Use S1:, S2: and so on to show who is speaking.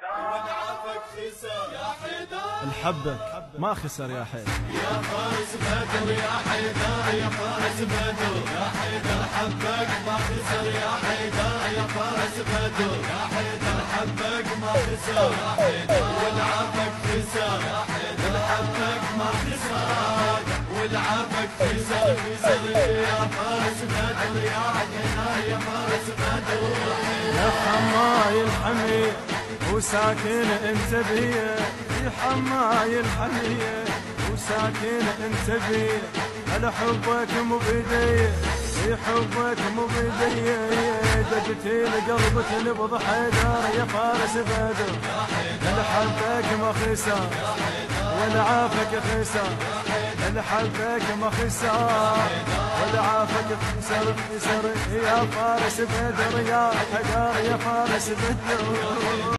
S1: والعافك خسر يا حيدر،
S2: الحبك ما خسر يا حيدر.
S1: يا فارس بدر يا حيدر، يا فارس بدر يا حيدر، حبك ما خسر يا حيدر، يا فارس بدر يا حيدر، حبك ما خسر يا حيدر، والعافك خسر يا حيدر، حبك ما خسر والعافك خسر يا فارس بدر يا حيدر، يا فارس بدر
S2: يا حماي الحمية وساكن انت بيه، يا حماي الحمية وساكن انت بيه، هل حبك مو بيدي، في حبك مو بيدي، دقتي لقلبك نبض حيدر يا فارس بدر، هل حبك ما خسر والعافك خسر، هل حبك ما خسر والعافك خسر يا فارس بدر يا حيدر، يا فارس بدر.